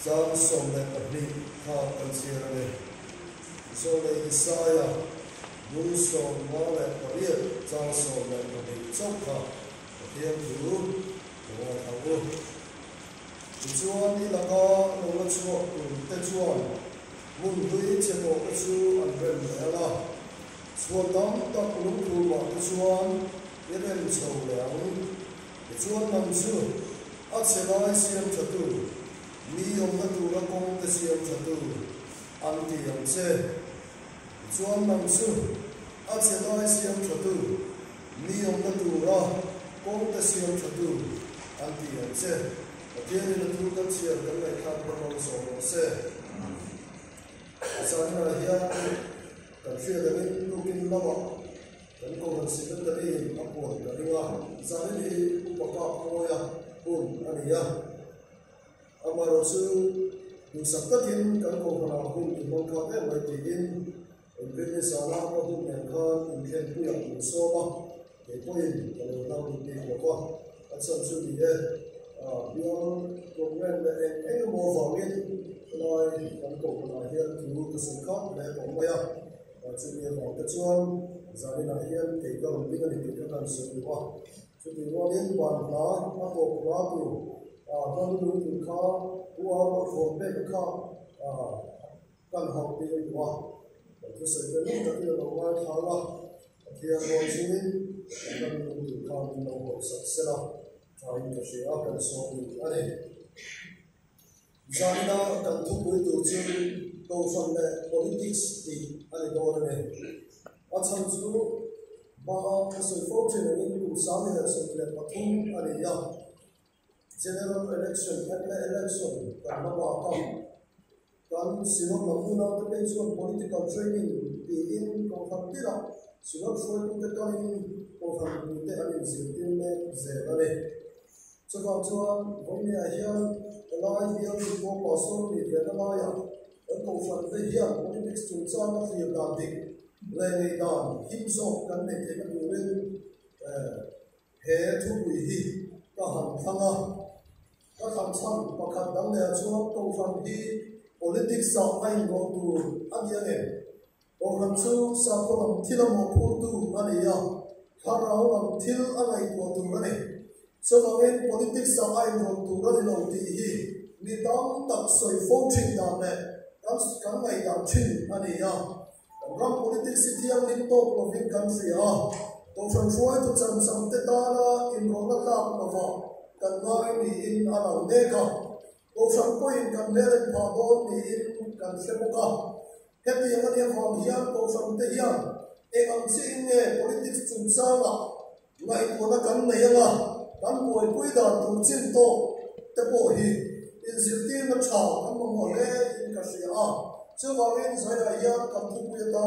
John Somlet of me, how and Sierra. So they Isaiah, Muso, Wallet, Maria, John Somlet of me, Choka, here to the one. Chuan Ilaka, no let's walk to Techuan, Moon Hui, Chemo, Chu, and Ben Ella. Swadam, Dok Luku, Techuan, Yeben Chow Liang, the Chuan Namsu, Atselai Siam Chatu. Mi yom na tu la kong te siam chatu anti yom che chuan nam su a che lai siam chatu mi yom na tu la kong te siam chatu anti yom che again in the two that here the like have no so se sana here kan share the looking lawa kan ko han sikat da ni apo da riwa sana ni upaka ko ya un aniya Amarosu Sakatin Kanko Hum in Monka and Lightning in Venice Alamo and Khan in Kentucky in Soma, a point and now in Papa. At some should be there. Beyond program and any more for it, I Kanko here to move to some cut, left on way up. Should be about the one, Zanina here, take a look at it and so we want. Should be one in one car, up of Rabu. Không đủ thì có của một bên có cần học đi được qua cái sự cái lúc đó là ngoài tháo ra thì mọi chuyện cần đủ thì còn nông nghiệp sẽ là phải có sự cần số ở đây giờ nó cần thúc đẩy tổ chức đầu phần là politics thì ở đây đó này ở trong số ba cái sự phát triển của những cuộc sống này là sự là phát triển ở đây đó General election, election, kan sinot namuna te political training di in konfantira sinot foi te kan konfantite anin sitin ne zerale chwa vomni ahia lai hian ko pason ni venamaya konfante hian politics chungchana fi dandik lei dan himso kan ne te kan rin he thu hi ka han thanga các tham san và các đảng đề xuống công phần đi politics sau anh có tu anh em này công phần số sau có làm thi làm một phụ tu anh ấy à khác nào làm thi anh ấy có tu anh ấy sau đó em politics sau anh có tu anh ấy thì đi đóng tập soi phong trình đảng này các ngày đảng trình anh ấy à làm politics thì anh ấy tốt của Việt country à công phần số ấy tụi chăm sắm tết ta là in có các làm mà vào kan mai ni in alau deka o sam ko in kan leren phabon ni in kan semoka heti angani hom hian ko sam te hian e am sin ne politics chung sala ngai ko na kan nei anga kan koi pui da tu chin to te po hi in sirti na cha kan mo le in ka sia a chu wa wen sai da ya kan thu pu ta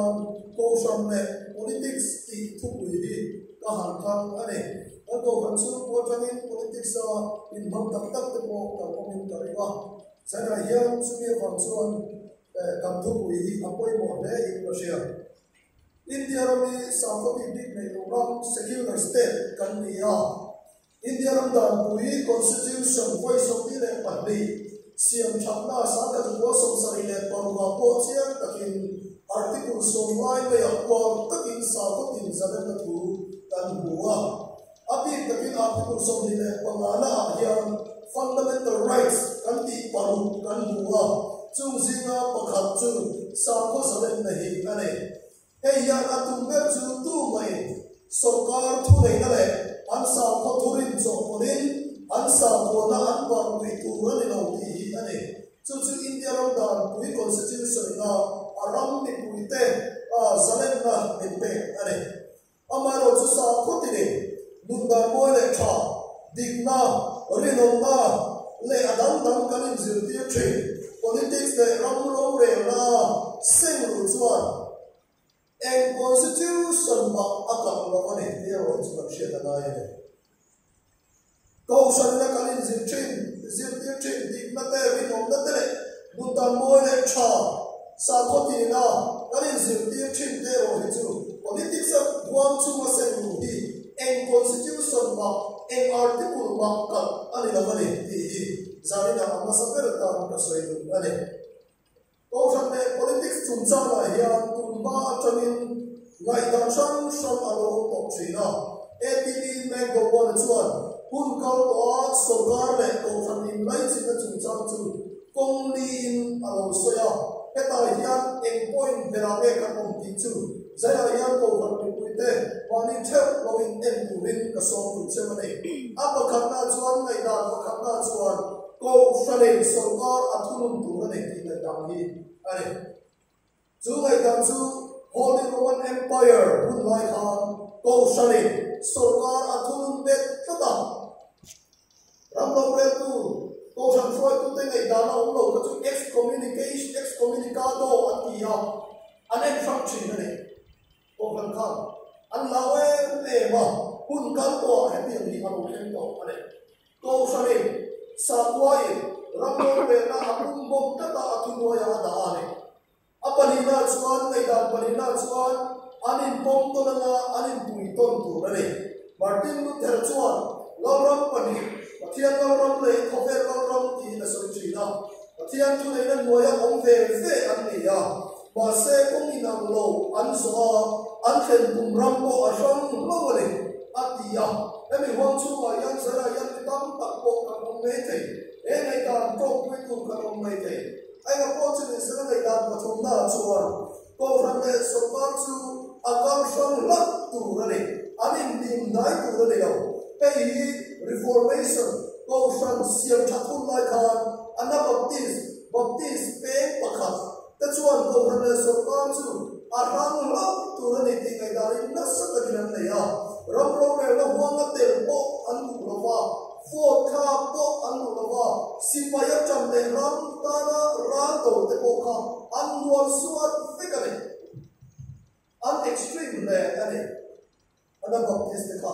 ko sam ne politics ti thu pu hi ka han kan ane Ako hansu ko tangin politics sa in bang tak ko ta komentary ba sana hian sumi hansuan kamtu ui apoi mo le in Russia India rami South big nei ram secular state kan nia India ram dan ui constitution voice of the party siam chapna sa ka ko som sari le parwa ko chiang takin article som lai le ko takin sa ko tin zaben na tu tan huwa Abi takin article som ni pangana hian fundamental rights kan ti paru kan buwa chung zinga pakhat chu sa ko saben na hi ane e ya atum ber chu tu mai sarkar thu nei na le an sa ko thurin cho ponin an sa ko na an par wi tu ran lo ti hi ane chu India ram dan pui constitution na aram ni pui te zalen na ni pe ane amaro chu sa ko ti ne Nunda boile cha digna rinona le adam dam kanin zirti train politics le ramro re na sing chuan and constitution ba akam lo ne hero chu she da nai ne ko san na kanin zirti train digna te rinona te nunda boile cha sa khoti na kanin zirti train te ro chu politics of one to a sing and constitution ma and article ma ka ani la mani ti zari na amma saber ta ka soi du ani ko san ne politics chung cha la hian tum ba chamin ngai dan san san alo to china ATP me go bon chuan hun kal to sogar le ko san in lai chi na chung cha chu kong li in alo soya eta hian en point bera me ka kom ti chu zaya hian ko san ni puite wani chep loving en turin ka so tu chemane apa khatna chuan ngai dan ko khatna chuan ko salen sogar athunum tu ne ti na dang hi ani chu ngai dan chu Holy Roman Empire hun lai khan ko salen sogar athunum bet tata ramlo re tu ko san foi tu te ngai dan om lo ka chu excommunicado atia anen function ne ko kan khan an lawe le ma hun kan to happy ni alo ken to ane ko salen sakwai ramlo re na apun bom tata athuno ya da ane apanina chuan ngai dan panina chuan anin bom to na anin pui ton tu ane Martin Luther chuan loram pani pathian loram le khover loram ti na soi china pathian chu le na noya om ve ve an ni ya ma se kong inang lo an so an khen tum ram ko a shong lo le atia emi hong chu ma yan sara yan tam tak ko ka om me te e ngai dan to pui tu ka om me te ai ga po chu ni sara ngai dan pathum na chuan ko ran le so par chu akam shong lat tu le anin dim dai tu le yo hey reformation ko san siam thatun lai khan ana baptist pe pakhat ta chuan ko ran le so par chu arang lat tu le ti ngai dari na sa ta din le ya ram ro le la huang te po an lu lo wa fo kha po an lu lo wa sipaya cham le ram ta na ra to te po kha an nuan suat fikane an extreme le ane ana baptist ka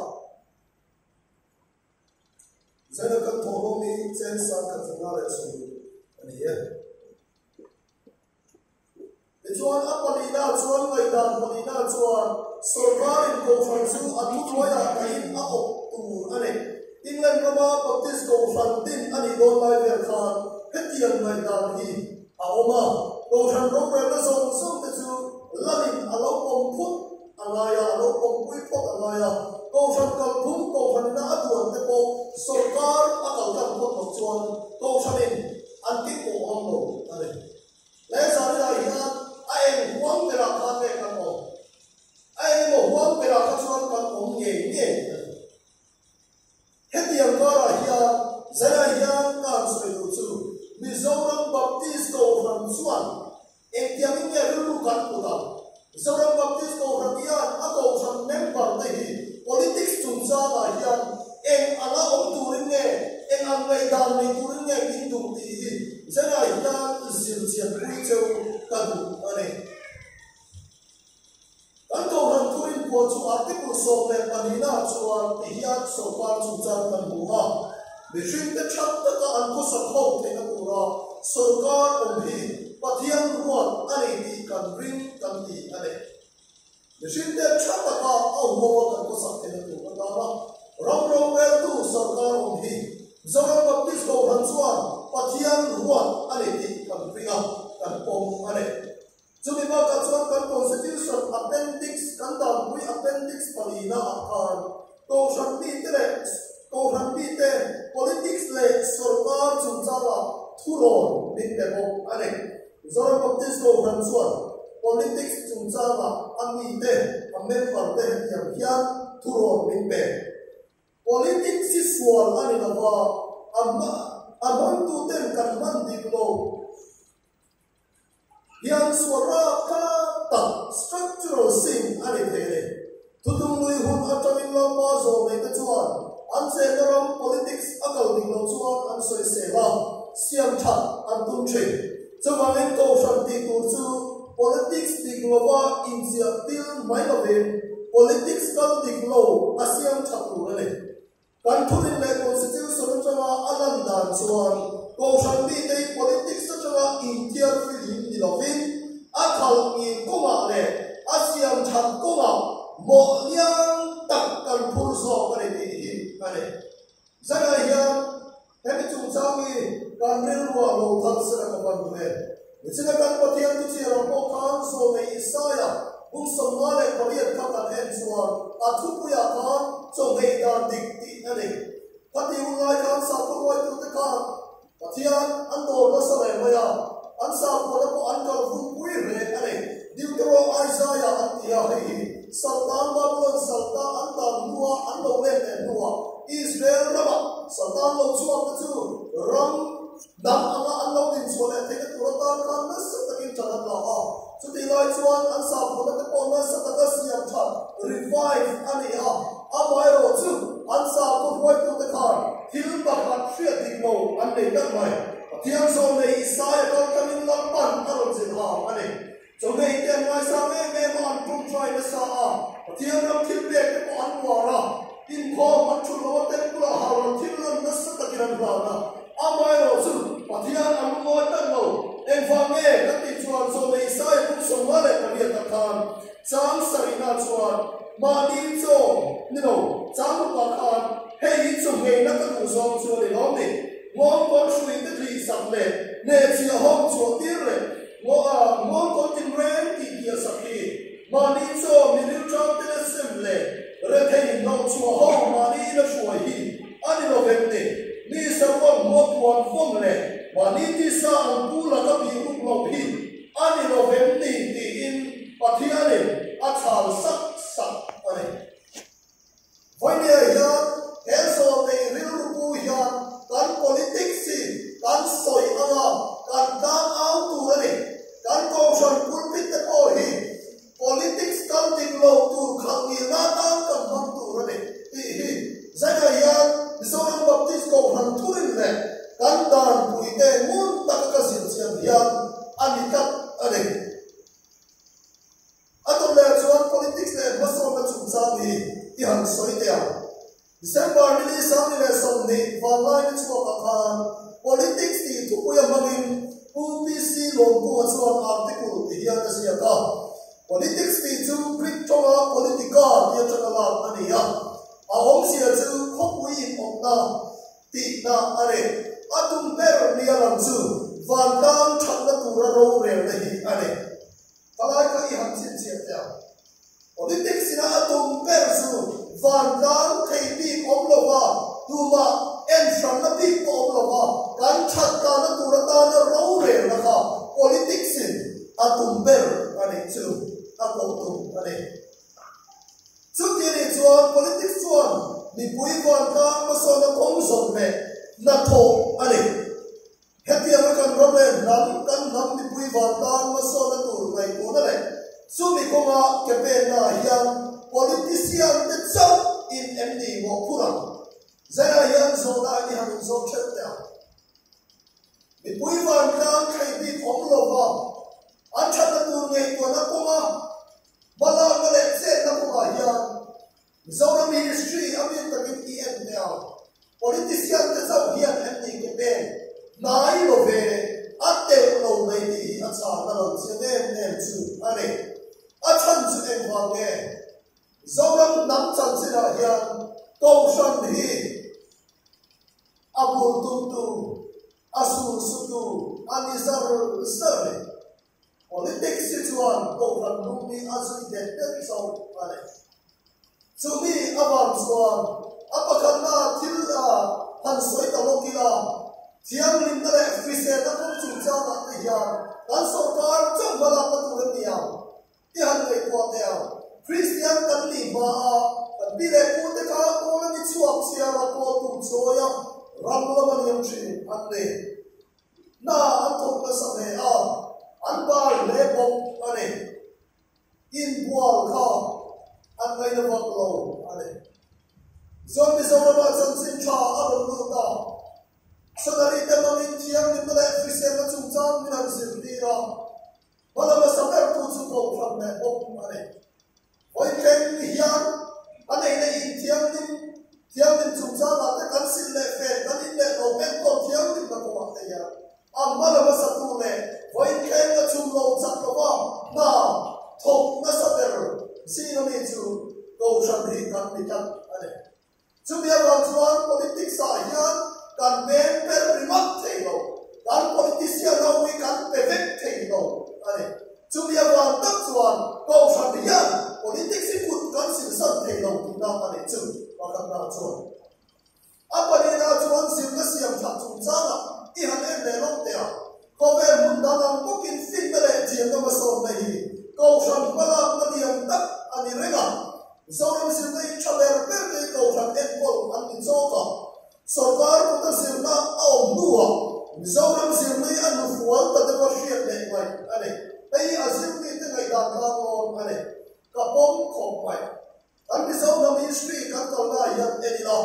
zana ka thoro mi chen sa ka changa le so ani ye chuan apanina chuan ngai dan panina chuan sorkarin ko fansu atu toya kai a op tu ane England rama baptist ko fantin ani don lai ver khan hetian ngai dan hi a oma ko fan ro pre na so so te chu lavin alo pom phut alaya alo pom pui phot alaya ko fan kal thum ko fan na atuan te ko sarkar akal dam ko chuan ko fanin anti ko amlo ane le sa ri ya ai huang pera khan ne kan mo ai mo huang pera khan chuan kan om nge nge hetiam kara hiya zara hiya kan soi lu chu Mizoram Baptist ko from chuan ektiam nge lu kan puta Mizoram Baptist ko from hiya ako from member te hi politics chung cha la hiya en ala om turin nge en ang ngai dan nei turin nge kin tu ti hi zara hiya isil chian pui cheu kan ane Anto ran tuin po chu article so le panina chuan ti hiat so pa chu chan kan buha Bishin te chat ta ka an ko sa tho te na pura sarkar om hi pathian ruat ani ti kan ring kan ti ane Bishin te chat ta ka au mo kan ko sa te na pura ta ram ram wel tu sarkar om hi Zoran Baptist ko han chuan pathian ruat ani ti kan ringa kan pom ane Jumi ba ka chuan kan constitution appendix kan dan pui appendix palina akan to shanti tere to shanti te politics le sarkar chung chawa thuron din te bo ane Zoran Baptist ko han chuan politics chung chawa ami te member te hiam hiam thuron din pe politics si sual ani na ba amma amon tu ten kan man dik lo Yang suara kata structural sing ani thele tudung lui hun atamin lo pa zo le ta chuan an se daram politics akal ding lo chuan an soi se la siam tha an tum che chawanen ko shanti tu chu politics ding lo wa in sia til mai lo ve politics kal ding lo asiam tha tu le kan thurin le constitution chawa alan dan chuan ko shanti te politics chawa interfere ni lovin akal ni koma le asiam chan koma mo liang tak kan phur so kare ni kare zaga ya kan ril wa lo thal sera ka ban ve china kan pathian tu chi ro ko khan so nei isaya bung somale pariat ka kan en chuan athu puya khan so nei dar dik ti ani pati ulai kan sa ko wai tu te khan pathian an do na sa le maya an sa ko na ko an kal vun pui re ani Deutero Isaiah an tia hi Sultan Babylon Sultan an tam nuwa an lo le nuwa Israel rama Sultan lo chuak ta chu ram dam anga an lo din chuan te ka turata kan na sa takin chanan la ha chu ti lai chuan an sa ko na ko na sa ta siam tha revive ani ha amai ro chu an sa ko hoi tu te khan thil ba khat thriat dik lo an nei dak mai thiam so nei Isaiah kan kamin lam pan aron jin ha ani cho nên tiền ngoài sao mẹ mòn trung trai nó sao thiên lâm thiên bệ cái bọn quả ra in kho mặt chun nó tên của họ là thiên lâm nó rất là kiran vào đó amai rồi chứ và thiên âm ngôi tân ngầu em vang nghe các tin chuan cho nên sai cũng sống lại cái việc đặc thàn sáng sarina chuan mà đi cho nên đâu sáng đặc thàn hay đi cho nghề nó có đủ giống chuan để nó đi ngon con suy cái gì sập lệ nè chỉ hôm chuan tiếc rồi ngon con tin ren thì kia sập đi mà đi cho mình đi trong cái xem lệ rồi thấy nó chùa hậu mà đi nó chùa hi anh đi nó về đây đi sao con một quan phong lệ mà đi đi sao anh tu là cái bị hút lộc hi anh đi nó về đây thì in bắt thiên này anh thảo sắc sắc này vậy này ya cái số này real bu ya kan politics kan soi anga kan dang out tu này kan corruption pulpit te ko hi politics kan tin lo tu khang ni na ta kan bang tu re hi zaga ya John Baptist ko han thurin le kan dan pui te mun tak ka sin sian ya ani tak ane atom le chuan politics le maso na chung sa ni ti han soi te a December ni sam ni le som ni van lai ni chuan khan politics ti tu ya mangin UPC lombu chuan article ti hian a sia ka politics ti chu brick tonga politica ti chakala ani ya a hom sia chu khopui in okna ti na are atum ber ni alam chu van dang thakna tura ro re hi are kalai ka i han sin sia ta politics ina atum ber chu van dang thei bi omlova tuma en sham na bi omlova kan that ka na tura ta na ro re na ka politics in atum ber ani chu atum ani chu ti ni chuan politics chuan ni pui van ka ma so na khom som me na tho ani hetia ma kan problem nam ni pui van ka ma so na tur ngai ko na le su mi ko ma ke pe na hian politician te chau in md mo pura zara yan zo da ni han zo chet ta ni pui van ka khai bi om lo ba an chat na tur ngai ko na ko ma bala bale se na ko ma hian Zona ministry amin takin EM now politician te chau hian md ke pe nai lo ve atte lo mai ni acha na lo chen chu ane achan chu en wa nge Zona nam chan chira hian ko shan hi abul tum tu asu su tu anizar sare politics chuan ko ran lu ni asu de te so ane Sumi awan chuan apakhan na thil a han soi ta lo kila thiam lim na le fise na ko chu cha na te hian kan sarkar chang bala ta tu le nia ti han le ko te a Christian kan ni ma a bi le ko te ka ko ni chuak sia ra ko tu choya ram lo man yam chin an le na an thok na sa le a an ba le bom ane in bual kha an ngay na vak lo ane zon mi zon ba chan sin cha aron lu ta sanari te mangin chiang ni mele fise na chung chang mi nan sin ti ra wala ma saber tu chu ko pham me op ane oi ken hian ane na in chiang ni chung chang la te kan sin le fe kan in le lo men ko chiang ni na ko ma te ya amma la ma sa tu le oi ken na chung lo chak ko ba na thok na saber Sino ni chu ko shan hi kan ni kan ane chu bia wan chuan politics a hian kan ben per rimat thei lo ko ta sim na om nuwa Mizoram sim ni anu fual ta de worship le mai ane ei asim ni te ngai da ka on ane ka pom khom mai an Mizoram ministry kan to na ya eni la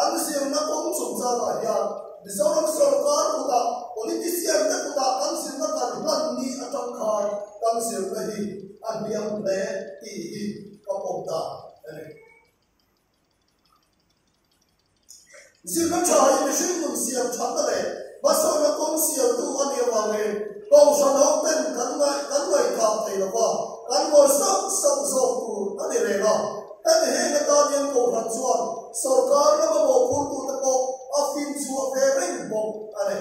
an sim na pom chung za na ya Mizoram sarkar ko da politician ta ko da kan sim na kan lan ni atang khan kan sim na hi an biang le ti ka pom ta ane Sim na chai ni shin mun siam chan le basa na kong siam tu an ya wa le kong san ho ten kan ngai ka thai la ba kan mo sak zo tu an le la an he na ta nian ko han chuan sarkar na mo phul tu ta ko afin chu a ve reng bo ane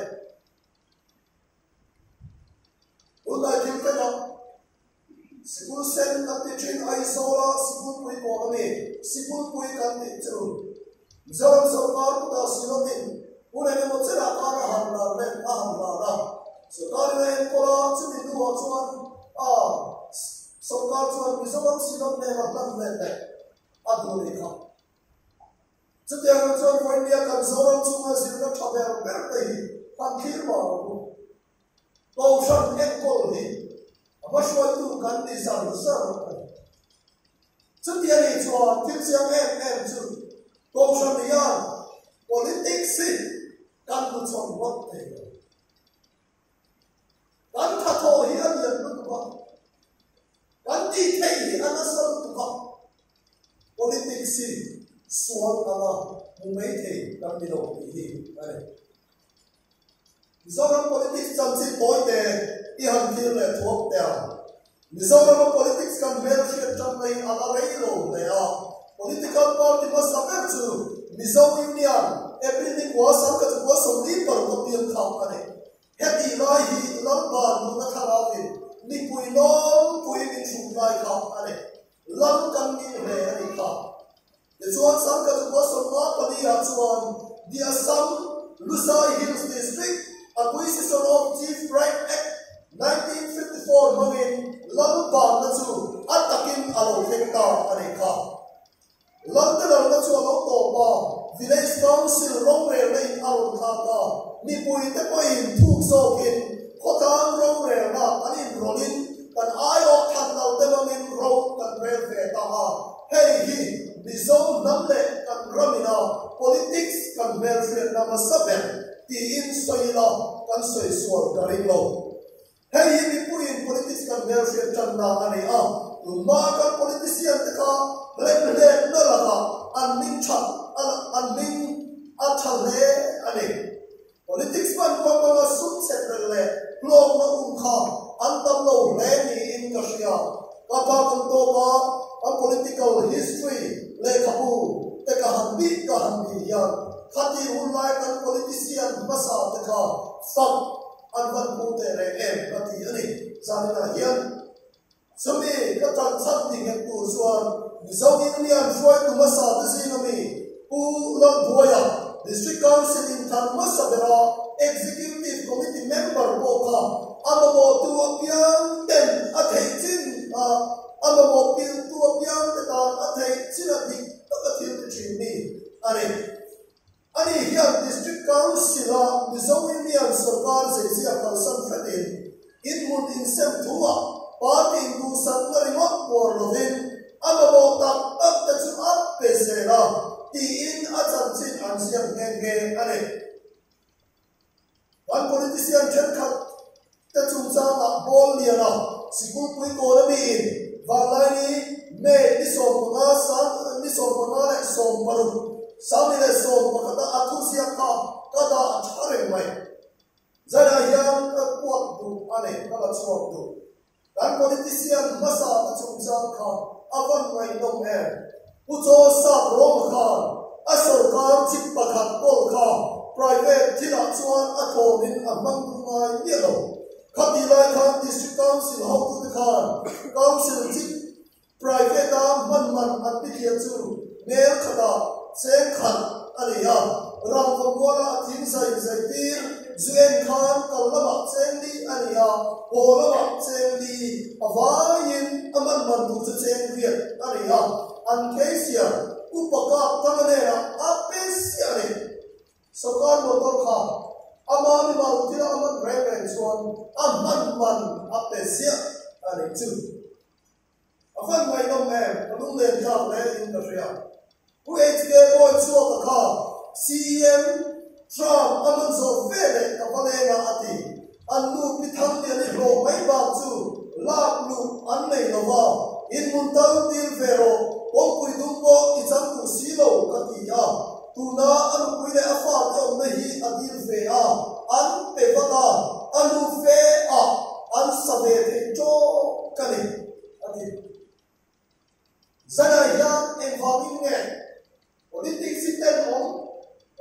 un ai tin ka na sikul sen ka ti chin ai so la sikul pui ko ani sikul pui kan ti chu Mizoram sarkar ko da silotin une ne mo chera ka ra han na le a han na na sarkar ne ko la chumi du wa chuan a sarkar chuan Mizoram silom ne ma plan ne le a du le kha chutia na chuan ko India kan Mizoram chunga silna thaber ber te hi pan khir ma ro ko shan ek ko hi ama shoi tu kan ni sa sa chutia ni chuan tin siang em chu Công sản lý án, politics xin, căn cứ trong vật thể. Căn thật hồ hi ăn nhận lúc vật. Căn đi thay hi ăn sân lúc vật. Politics xin, xuân là mù mấy thể, căn đi đồ đi hi. Do đó politics chẳng xin bối tệ, y hẳn kia là thuốc tèo. Do đó politics cần mê khiết trong này ăn lấy đồ này à. Political party must submit to Mizoram Union. Everything was subject to some leader of the company. Happy Rahi, Lamban, Nakaravin, Nipuilom, Puivin Chulai company. Lamkan in America. It's one subject to some company as one. The Assam Lusai Hills District, Acquisition of Chief Right Act 1954, Mangin, Lamban, Natsu, Atakin Alofekta, Aneka. London ở đất chùa lộc tổ bò, village council rong rè lên ao thang ta, ni bùi tép bùi thu sâu kín, có thang rong rè na, anh in rolling, cần ai ở thang nào tép bùi in rong cần rè về ta ha, hey hi, Mizoram nắm lệ cần ramina, politics cần rè về nằm sắp bèn, ti in xoay lo, cần xoay xuôi garing lo, hey hi ni bùi in politics cần rè về chân na anh à, mà các politician tê ka lên lên nó là cả an ninh chặt an ninh athal lệ anh ấy politics ban quan quan sút xét lệ long nó khá an tâm lâu lệ ni in Russia các bạn tôi có an political history lệ kapu tất cả hành vi ya khát đi uốn lại các politician masa tất cả phật an văn cụ thể lệ em và thì anh ấy ra là hiện Sami các trang sát tình hình của Xuân Mizoram Union phơi từ masa tới gì nami u long boya district council in Than Masabera executive committee member boka amamo tu apiang ten athei chin amamo pil tu apiang tan athei chin athi takathil chin ni ani here district council Mizoram Union sarkar se sia kalsan fatin in mun in sem thua party tu sangar mo por lovin amabo tak ta chu ap pesera ti in achan chin an siam nge ane one politician chen khat ta chu cha ma bol liana sikul pui ko na bi walai ni me ni som na san ni som na le som paru sami le som pa ta athu sia ka da thare mai zara yam ta kwat du ane ka chuak du dan politician masa chung sang kha avan mai dong er pucho sa rom kha asarkar chip pakhat pol kha private thila chuan athomin amang ngai nialo khati lai khan district council how to the khan council chip private man an pikia chu ner khada seng khan aliya ram vongwala thim sai tir Zuen Khan kalama cengli ania polama cengli avayin aman mandu cengli ania an kesia upaka tanganera apesia ne Sarkar motor kha ama ni mal tira aman reng chuan aman man apesia ani chu afan mai no me adung le ja le in the ria UHK boy chu ka CM Trump aman zo vele ka vale na ati anu pitham de ni ro mai ba chu lak lu an nei no wa in mun dal til vero o pui dum bo I chang tu silo ka ti ya tuna anu pui le afa te om nahi adil ve a an pe bata anu ve a an sabe te cho kani ati zana ya involving nge politics sitten on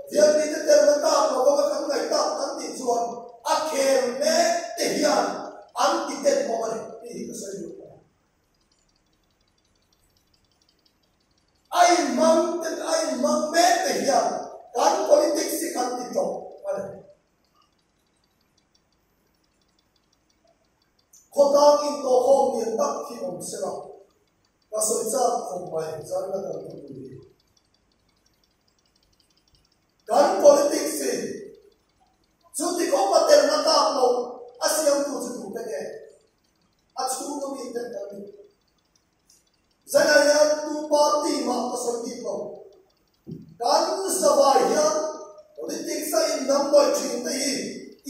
dia ni te te ta no ba kan ngai ta an ti chuan a kher me te hian an ti te mo ba ni hi ka sai ai mang me te hian kan politics si kan ti to ane khotang in to khom ni tak ki om sera ka soi cha khom mai zan na kan tu ni kan politics si chu ti ko patel na ta no asiam tu chu te ke a chu no mi te ta ni zanaya tu party ma ka soi ti ko kan savai ya politics sa in number 3 te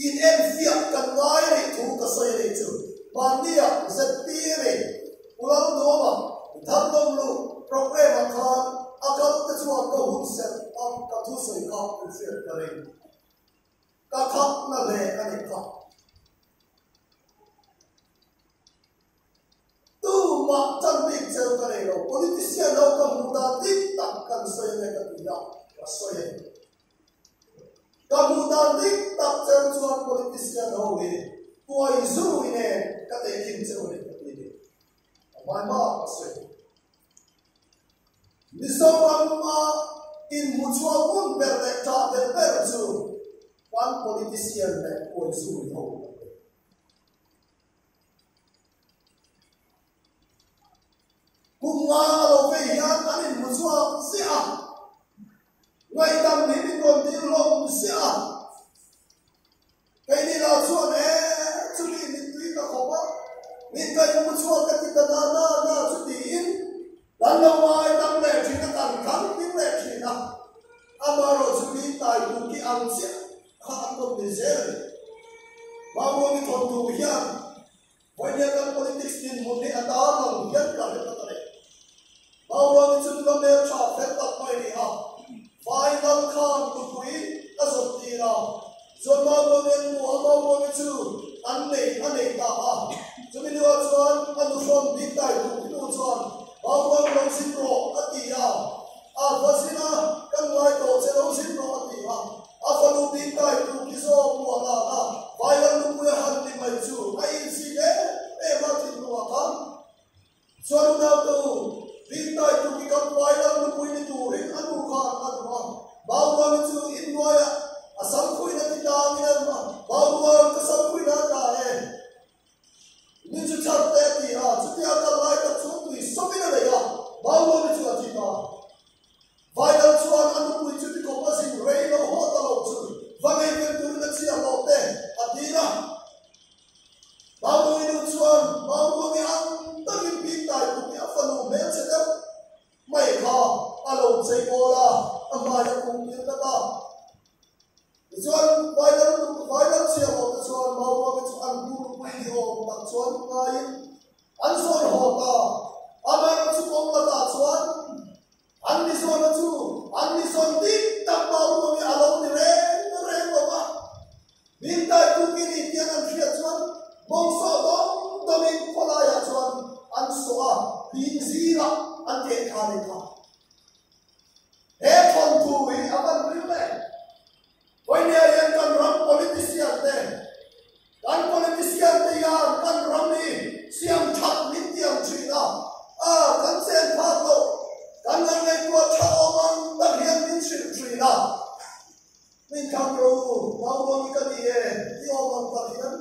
in em fiat kan ngai ri thu ka soi ri chu Bandia Zepire ulang doma thandom lu program khan akal te chuan ko hun set am ka thu soi ka tu share kare ka khap na le ani ka tu ma chan big chel kare lo politician lo ka mu da tik tak kan soi ne ka tu ya ka soi ka mu da tik tak chel chuan politician ho we tuai zu ne ka te kin cheu ne ka ti ni mai ma ka soi ni so ma in mutual one ber le ta ber chu one politician ne tuai zu ho Kunga lo ve yan anin mutual si a ngai dam ni ni kon ti lo si a kai ni la chuan chu ni tui ka khoba min kai mu chuan ka ti ta na chu ti in dan lo wai dam le thi na kan kan ti le thi na amaro chu ni tai tu ki ang sia kha ko ni se ma mo ni thon tu hian voinya kan politics tin mo ni ata long hian ka le ta le ma mo ni chu lo me cha fet ta mai ni ha final khan tu pui ta so ti ra so ma mo ni chu an nei ta ha chu ni wa chuan anu son bi tai tu chuan ma mo long sin ro ati ya a vasina kan lai to che long sin ro ati ha a falu bi tai tu ki so mo la na final nu pu han ni mai chu ai si le e ma ti nu wa kan so na tu bi tai tu ki kan final nu pu ni tu rin anu khan anu ma ba mo ni chu in mo ya asam khui na ti ta mi na ma ba mo ka sam khui na ta e ni chu chat te ti a chu ti a ta lai ta chu tu so mi na le ya ba mo ni chu a ti ta final chuan anu pu chu ti ko pa sin rei no ho ta lo chu va ngai pen tu na chi a lo te a ti na ba mo ni chuan ba mo ni ang ta ni bi tai tu ni a fa no me che da mai kha a lo chei ko la a ma ya ku ni ta ta chuan final chi a lo ta chuan ma mo ni chu an du pu ni ho ta chuan ngai an so ho ta a ma chu ko ta ta chuan an ni so ti ta ma mo ni a lo ni re ko ba bin ta tu ki ni tian an thia chuan mong so do min ko la ya chuan an so a bin zira an te kha ni kha he thon tu wi a ban ri le oi ne yan kan ram politician te ya kan ram ni siam that min tiam chi na a kan sen pha lo kan ngai ko tha o man ta hian min chi na min kam ro ma mo ni ka ni e ti o man ta hian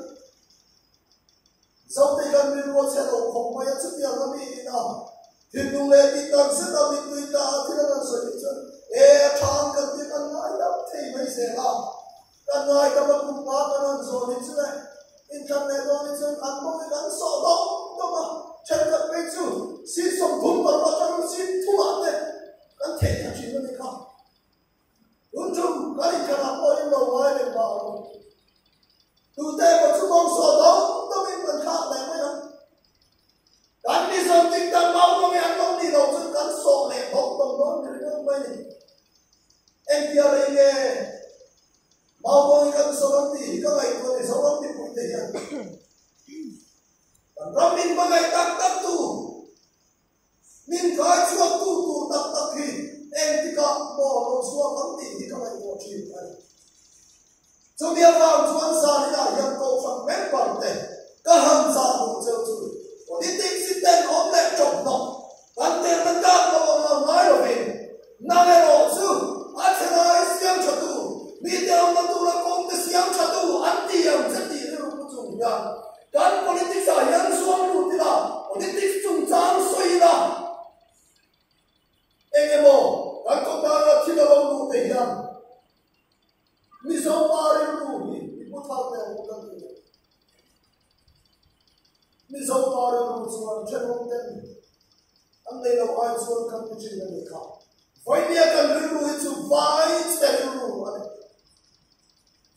sau khi gần đến một xe đổ không may chút tiền nó bị nào thì đúng lệ bị tăng rất là bị người ta thì nó làm sợi chân thang kan ti kan ngai dap thei mai se la kan ngai ka ba ku pa kan an zo ni chu internet do ni chu an mo kan so do to ma chen ka pe chu si som thum par pa kan si thu ma te kan thei ka chi ni ka un chung kai ka na po in lo wai le ba tu te ba chu mong so do to mi kan kha le mai na kan ni som tik tan mau ko mi an long ni lo chu kan so le thok tong do ni lo mai ni em kia đây nghe mau coi các số lượng thì các ngày có thể số lượng thì cũng thể hiện còn mình có ngày tắc tu mình có chúa tu tắc thì em thì có bỏ đồ chúa lắm thì các ngày có chuyện này chúng ta vào chúa sa đi là dân cầu phần mét bằng tệ các hầm sa một giờ rồi có đi tích xin tên có lệ trọng nọ bán tiền tất cả có nói rồi mình năng là lộ chứ 아체나의 시험 차도 미대한 만두라 공대 시험 차도 안티형 세티를 보증이야 간 폴리틱사 연수원 루티다 폴리틱스 중장 소이다 에게모 간코다가 키다방도 대양 미소마리루 이포타테 못한데 미소마리루 수원 최롱된 안내로 아이수원 컴퓨터는 가 Vậy bây giờ lưu ý chú vai sẽ lưu ý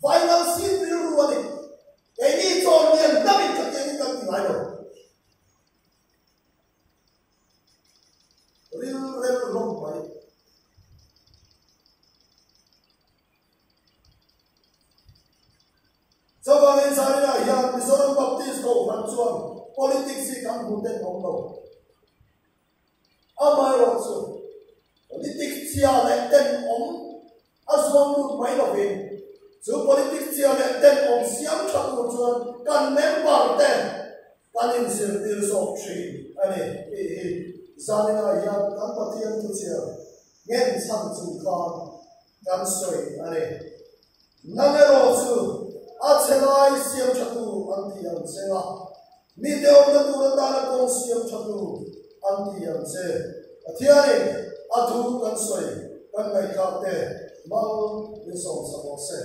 vai năng xin lưu ý cái đi cho niềm đam mê thực hiện các tình huống lưu long vậy sau đó nên sao này hiện bây giờ Baptist cầu văn chuan politics gì càng hút đến bóng đầu amai rồi chứ Politik chia lệ tên ông Aswang Lut mấy đầu viên Sự politik chia lệ tên ông Siam Chak Lut chuan Kan member tên Kan in sir til sok tree Ani Zanina yan kan patiyan tu chia Ngen chang chu khan Kan soy Ani Nangero chu Achelai Siam Chak Lut Antiyang senga Mi deom na tu na dana kong Siam Chak Lut Antiyang se Atiari Atu kan soy kan ngai ka te mau ni som sa mo se